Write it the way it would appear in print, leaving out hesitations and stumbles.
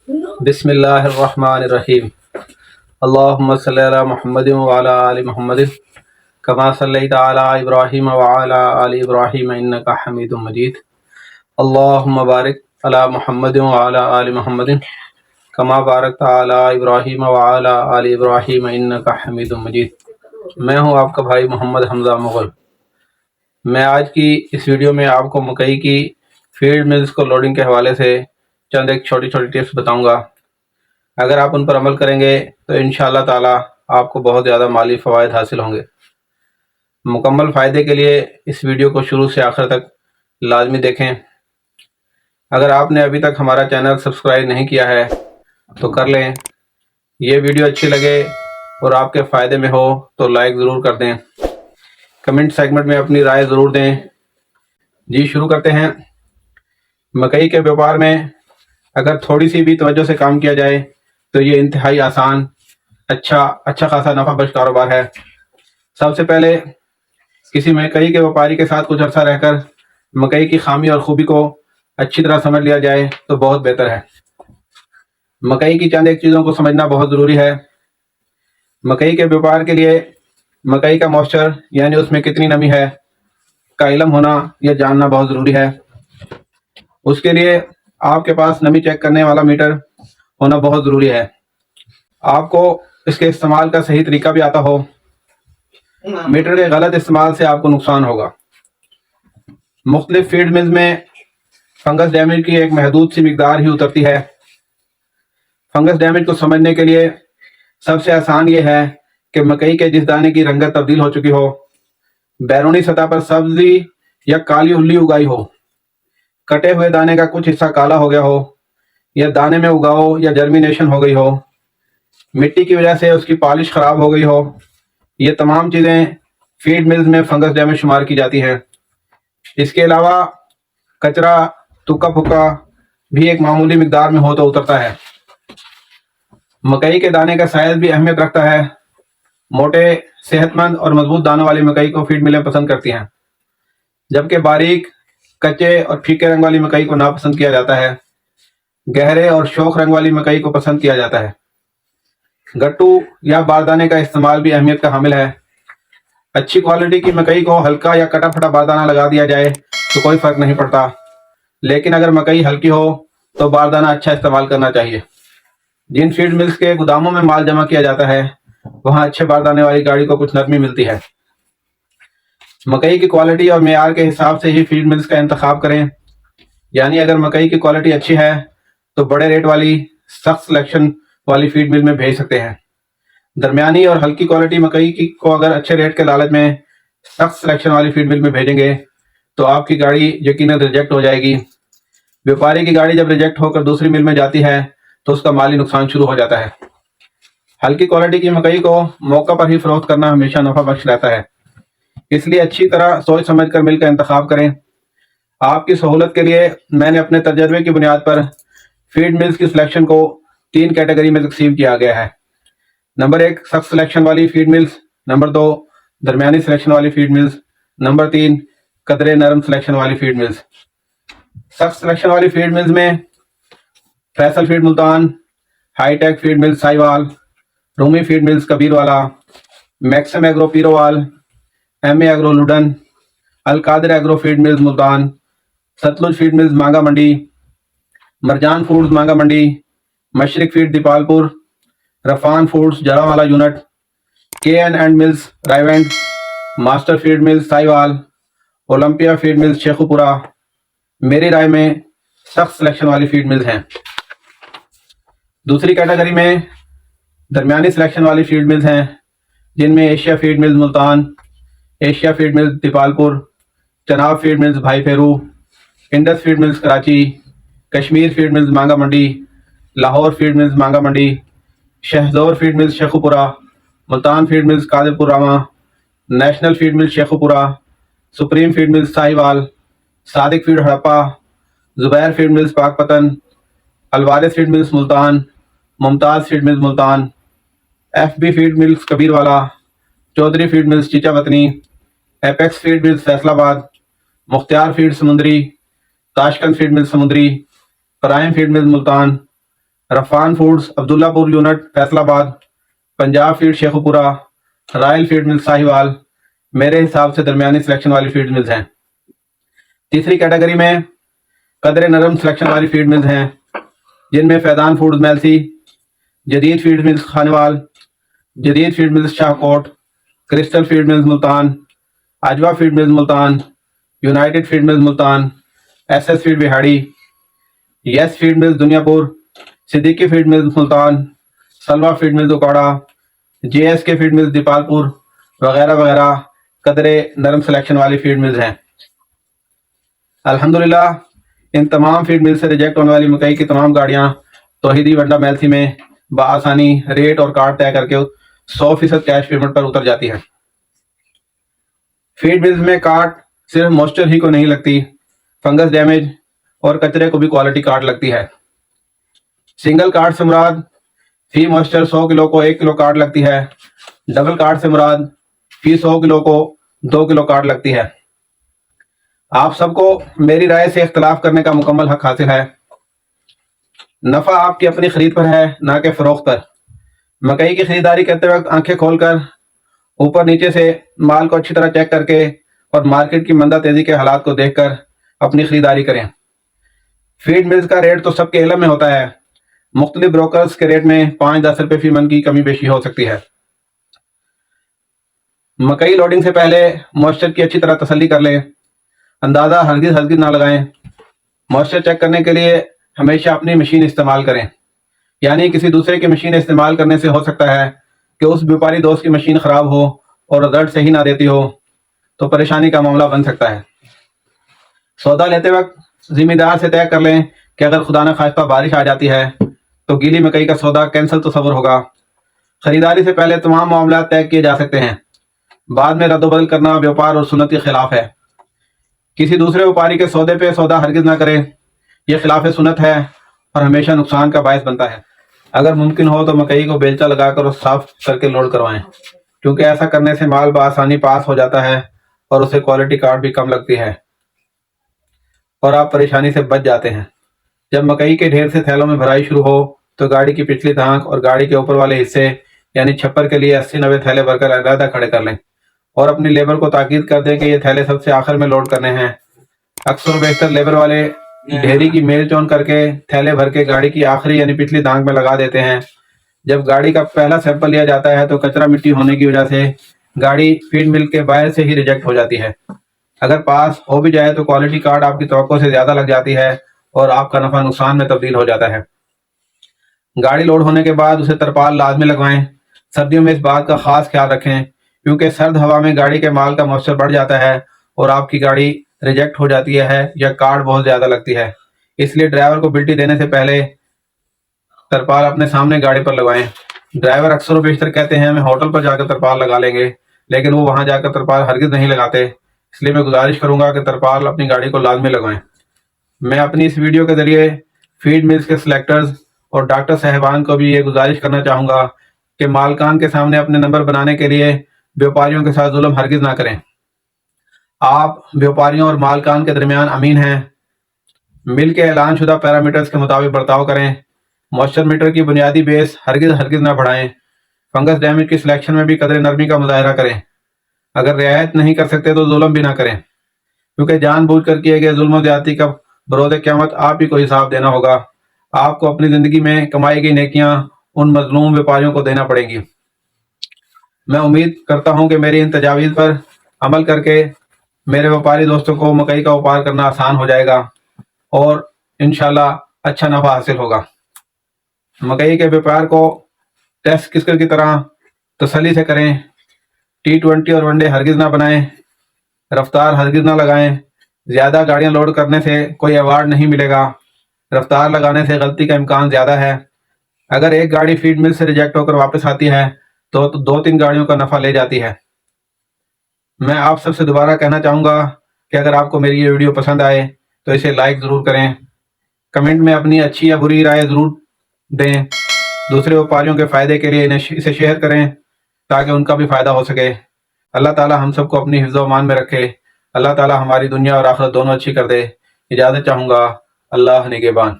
بسم اللہ الرحمن الرحیم اللہم صلی علی محمد وعلی آل محمد کما صلیت علی ابراہیم وعلی آل ابراہیم انکا حمید مجید اللہم بارک علی محمد وعلی آل محمد کما بارکت علی ابراہیم وعلی آل ابراہیم انکا حمید مجید۔ میں ہوں آپ کا بھائی محمد حمزہ مغل۔ میں آج کی اس ویڈیو میں آپ کو مکئی کی فیلڈ ملز کو لوڈنگ کے حوالے سے چند ایک چھوٹی چھوٹی ٹپس بتاؤں گا۔ اگر آپ ان پر عمل کریں گے تو انشاءاللہ تعالی آپ کو بہت زیادہ مالی فوائد حاصل ہوں گے۔ مکمل فائدے کے لیے اس ویڈیو کو شروع سے آخر تک لازمی دیکھیں۔ اگر آپ نے ابھی تک ہمارا چینل سبسکرائب نہیں کیا ہے تو کر لیں۔ یہ ویڈیو اچھی لگے اور آپ کے فائدے میں ہو تو لائک ضرور کر دیں۔ کمنٹ سیگمنٹ میں اپنی رائے ضرور دیں۔ جی شروع کرتے ہیں۔ مکئی کے بیوپار میں اگر تھوڑی سی بھی توجہ سے کام کیا جائے تو یہ انتہائی آسان اچھا خاصا نفع بخش کاروبار ہے۔ سب سے پہلے کسی مکئی کے ویپاری کے ساتھ کچھ عرصہ رہ کر مکئی کی خامی اور خوبی کو اچھی طرح سمجھ لیا جائے تو بہت بہتر ہے۔ مکئی کی چند ایک چیزوں کو سمجھنا بہت ضروری ہے۔ مکئی کے بیوپار کے لیے مکئی کا موئسچر یعنی اس میں کتنی نمی ہے کا علم ہونا یا جاننا بہت ضروری ہے۔ اس کے لیے آپ کے پاس نمی چیک کرنے والا میٹر ہونا بہت ضروری ہے۔ آپ کو اس کے استعمال کا صحیح طریقہ بھی آتا ہو۔ میٹر کے غلط استعمال سے آپ کو نقصان ہوگا۔ مختلف فیڈ ملز میں فنگس ڈیمیج کی ایک محدود سی مقدار ہی اترتی ہے۔ فنگس ڈیمیج کو سمجھنے کے لیے سب سے آسان یہ ہے کہ مکئی کے جس دانے کی رنگت تبدیل ہو چکی ہو، بیرونی سطح پر سبزی یا کالی اللی اگائی ہو، کٹے ہوئے دانے کا کچھ حصہ کالا ہو گیا ہو، یا دانے میں اگاؤ یا جرمینیشن ہو گئی ہو، مٹی کی وجہ سے اس کی پالش خراب ہو گئی ہو، یہ تمام چیزیں فیڈ ملز میں فنگس ڈیمیج شمار کی جاتی ہیں۔ اس کے علاوہ کچرا تکا پھکا بھی ایک معمولی مقدار میں ہو تو اترتا ہے۔ مکئی کے دانے کا سائز بھی اہمیت رکھتا ہے۔ موٹے صحت مند اور مضبوط دانوں والی مکئی کو فیڈ ملیں پسند کرتی ہیں، جبکہ باریک کچے اور پھیکے رنگ والی مکئی کو ناپسند کیا جاتا ہے۔ گہرے اور شوخ رنگ والی مکئی کو پسند کیا جاتا ہے۔ گٹو یا باردانے کا استعمال بھی اہمیت کا حامل ہے۔ اچھی کوالٹی کی مکئی کو ہلکا یا کٹا پھٹا باردانہ لگا دیا جائے تو کوئی فرق نہیں پڑتا، لیکن اگر مکئی ہلکی ہو تو باردانہ اچھا استعمال کرنا چاہیے۔ جن فیڈ ملز کے گوداموں میں مال جمع کیا جاتا ہے وہاں اچھے باردانے والی گاڑی کو کچھ نرمی ملتی ہے۔ مکئی کی کوالٹی اور معیار کے حساب سے ہی فیڈ ملز کا انتخاب کریں، یعنی اگر مکئی کی کوالٹی اچھی ہے تو بڑے ریٹ والی سخت سلیکشن والی فیڈ مل میں بھیج سکتے ہیں۔ درمیانی اور ہلکی کوالٹی مکئی کو اگر اچھے ریٹ کے لالچ میں سخت سلیکشن والی فیڈ مل میں بھیجیں گے تو آپ کی گاڑی یقیناً ریجیکٹ ہو جائے گی۔ بیوپاری کی گاڑی جب ریجیکٹ ہو کر دوسری مل میں جاتی ہے تو اس کا مالی نقصان شروع ہو جاتا ہے۔ ہلکی کوالٹی کی مکئی کو موقع پر ہی فروخت کرنا ہمیشہ نفع بخش رہتا ہے، اس لیے اچھی طرح سوچ سمجھ کر مل کا انتخاب کریں۔ آپ کی سہولت کے لیے میں نے اپنے تجربے کی بنیاد پر فیڈ ملز کی سلیکشن کو 3 کیٹیگری میں تقسیم کیا گیا ہے۔ نمبر 1 سخت سلیکشن والی فیڈ ملز، نمبر 2 درمیانی سلیکشن والی فیڈ ملز، نمبر 3 قدرے نرم سلیکشن والی فیڈ ملز۔ سخت سلیکشن والی فیڈ ملز میں Faisal feed Multan, high tech feed mills Sahiwal, Rumi feed mills Kabirwala, Maxim agro Pirowal, M A agro لوڈن، Alqadir agro feed mills Multan, Sutlej feed mills Manga Mandi, مرجان foods مانگا منڈی، مشرق feed Dipalpur, Rafhan foods Jaranwala unit, K N and mills Raiwind, master feed mills Sahiwal, Olympia feed mills Sheikhupura میری رائے میں سخت selection والی feed mills ہیں۔ دوسری کیٹیگری میں درمیانی سلیکشن والی فیڈ ملز ہیں، جن میں Asia feed mills Multan, Asia feed mills Dipalpur, Chenab feed mills Bhai Pheru, Indus feed mills Karachi, Kashmir feed mills Manga Mandi, Lahore feed mills Manga منڈی، شہزور فیڈ ملز شیخو پورہ، Multan feed mills Qadirpur Rama, national feed mills Sheikhupura, supreme feed mills Sahiwal, Sadiq feed Harappa, Zubair feed mills Pakpattan, Alwaris feed mills Multan, Mumtaz feed mills Multan, F B feed mills Kabirwala, Chaudhry feed mills چیچا وطنی، apex feed mills Faisal آباد، Mukhtar feed Samundri, Tashkent feed mills Samundri, prime feed mills Multan, Rafhan foods Abdullahpur unit Faisalabad, Punjab feed Sheikhupura, royal feed mill Sahiwal میرے حساب سے درمیانی selection والی feed mills ہیں۔ تیسری category میں قدر نرم سلیکشن والی فیڈ ملز ہیں، جن میں فیضان فوڈز میلسی، جدید feed mills Khanewal, Jadeed feed mills Shahkot, crystal feed mills Multan, Ajwa feed mills Multan, united feed mills Multan, S S feed Bahari, yes feed mills Dunyapur, Siddiqui feed mills Multan, Salwa feed mills Okara, J S K feed mills Dipalpur وغیرہ وغیرہ قدر نرم selection والی feed mills ہیں۔ الحمدللہ ان تمام feed مل سے ریجیکٹ ہونے والی مکئی کی تمام گاڑیاں توحیدی ونڈا میلسی میں بآسانی ریٹ اور کارڈ طے کر کے 100% کیش پیمنٹ پر اتر جاتی ہے۔ فیڈ ملز میں کارڈ صرف موئسچر ہی کو نہیں لگتی، فنگس ڈیمیج اور کچرے کو بھی کوالٹی کارڈ لگتی ہے۔ سنگل کارڈ سے مراد فی موئسچر 100 کلو کو 1 کلو کارڈ لگتی ہے، ڈبل کارڈ سے مراد فی 100 کلو کو 2 کلو کارڈ لگتی ہے۔ آپ سب کو میری رائے سے اختلاف کرنے کا مکمل حق حاصل ہے۔ نفع آپ کی اپنی خرید پر ہے، نہ کہ فروخت پر۔ مکئی کی خریداری کرتے وقت آنکھیں کھول کر اوپر نیچے سے مال کو اچھی طرح چیک کر کے اور مارکیٹ کی مندہ تیزی کے حالات کو دیکھ کر اپنی خریداری کریں۔ فیڈ ملز کا ریٹ تو سب کے علم میں ہوتا ہے، مختلف بروکرز کے ریٹ میں 5-10 روپے فی من کی کمی بیشی ہو سکتی ہے۔ مکئی لوڈنگ سے پہلے موئسچر کی اچھی طرح تسلی کر لیں، اندازہ ہرگز نہ لگائیں۔ موئسچر چیک کرنے کے لیے ہمیشہ اپنی مشین استعمال کریں، یعنی کسی دوسرے کی مشین استعمال کرنے سے ہو سکتا ہے کہ اس بیوپاری دوست کی مشین خراب ہو اور رزلٹ صحیح نہ دیتی ہو، تو پریشانی کا معاملہ بن سکتا ہے۔ سودا لیتے وقت ذمہ دار سے طے کر لیں کہ اگر خدا نہ خواستہ بارش آ جاتی ہے تو گیلی مکئی کا سودا کینسل تصور ہوگا۔ خریداری سے پہلے تمام معاملات طے کیے جا سکتے ہیں، بعد میں رد و بدل کرنا بیوپار اور سنت کے خلاف ہے۔ کسی دوسرے وپاری کے سودے پہ سودا ہرگز نہ کریں، یہ خلاف سنت ہے اور ہمیشہ نقصان کا باعث بنتا ہے۔ اگر ممکن ہو تو مکئی کو بیلچہ لگا کر اور صاف کر کے لوڈ کروائیں، کیونکہ ایسا کرنے سے مال بآسانی پاس ہو جاتا ہے اور اسے کوالٹی کارڈ بھی کم لگتی ہے اور آپ پریشانی سے بچ جاتے ہیں۔ جب مکئی کے ڈھیر سے تھیلوں میں بھرائی شروع ہو تو گاڑی کی پچھلی تانک اور گاڑی کے اوپر والے حصے یعنی چھپر کے لیے 80-90 تھیلے بھر کر علیحدہ کھڑے کر لیں اور اپنی لیبر کو تاکید کر دیں کہ یہ تھیلے سب سے آخر میں لوڈ کرنے ہیں۔ اکثر و بیشتر لیبر والے ڈھیری کی میل چون کر کے تھیلے بھر کے گاڑی کی آخری یعنی پچھلی تانک میں لگا دیتے ہیں۔ جب گاڑی کا پہلا سیمپل لیا جاتا ہے تو کچرا مٹی ہونے کی وجہ سے گاڑی فیڈ مل کے باہر سے ہی ریجیکٹ ہو جاتی ہے۔ اگر پاس ہو بھی جائے تو کوالٹی کارڈ آپ کی توقع سے زیادہ لگ جاتی ہے اور آپ کا نفع نقصان میں تبدیل ہو جاتا ہے۔ گاڑی لوڈ ہونے کے بعد اسے ترپال لازمی لگوائیں۔ سردیوں میں اس بات کا خاص خیال رکھیں کیونکہ سرد ہوا میں گاڑی کے مال کا موئسچر بڑھ جاتا ہے اور آپ کی گاڑی ریجیکٹ ہو جاتی ہے یا کارڈ بہت زیادہ لگتی ہے۔ اس لیے ڈرائیور کو بلٹی دینے سے پہلے ترپال اپنے سامنے گاڑی پر لگوائیں۔ ڈرائیور اکثر و بیشتر کہتے ہیں ہمیں ہوٹل پر جا کر ترپال لگا لیں گے، لیکن وہ وہاں جا کر ترپال ہرگز نہیں لگاتے، اس لیے میں گزارش کروں گا کہ ترپال اپنی گاڑی کو لازمی لگوائیں۔ میں اپنی اس ویڈیو کے ذریعے فیڈ ملز کے سلیکٹرز اور ڈاکٹر صاحبان کو بھی یہ گزارش کرنا چاہوں گا کہ مالکان کے سامنے اپنے نمبر بنانے کے لیے بیوپاریوں کے ساتھ ظلم ہرگز نہ کریں۔ آپ بیوپاریوں اور مالکان کے درمیان امین ہیں۔ مل کے اعلان شدہ پیرامیٹرز کے مطابق برتاؤ کریں۔ موئسچر میٹر کی بنیادی بیس ہرگز نہ بڑھائیں۔ فنگس ڈیمیج کی سلیکشن میں بھی قدر نرمی کا مظاہرہ کریں۔ اگر رعایت نہیں کر سکتے تو ظلم بھی نہ کریں، کیونکہ جان بوجھ کر کیے گئے ظلم و زیادتی کا بروز قیامت آپ ہی کو حساب دینا ہوگا۔ آپ کو اپنی زندگی میں کمائی گئی نیکیاں ان مظلوم بیوپاریوں کو دینا پڑیں گی۔ میں امید کرتا ہوں کہ میری ان تجاویز پر عمل کر کے میرے وپاری دوستوں کو مکئی کا وپار کرنا آسان ہو جائے گا اور انشاءاللہ اچھا نفع حاصل ہوگا۔ مکئی کے وپار کو ٹیسٹ کسکر کی طرح تسلی سے کریں۔ T20 اور ون ڈے ہرگز نہ بنائیں، رفتار ہرگز نہ لگائیں۔ زیادہ گاڑیاں لوڈ کرنے سے کوئی ایوارڈ نہیں ملے گا، رفتار لگانے سے غلطی کا امکان زیادہ ہے۔ اگر ایک گاڑی فیڈ مل سے ریجیکٹ ہو کر واپس آتی ہے تو 2-3 گاڑیوں کا نفع لے جاتی ہے۔ میں آپ سب سے دوبارہ کہنا چاہوں گا کہ اگر آپ کو میری یہ ویڈیو پسند آئے تو اسے لائک ضرور کریں، کمنٹ میں اپنی اچھی یا بری رائے ضرور دیں۔ دوسرے وپاریوں کے فائدے کے لیے اسے شیئر کریں تاکہ ان کا بھی فائدہ ہو سکے۔ اللہ تعالی ہم سب کو اپنی حفظ و امان میں رکھے۔ اللہ تعالی ہماری دنیا اور آخرت دونوں اچھی کر دے۔ اجازت چاہوں گا۔ اللہ نگہبان۔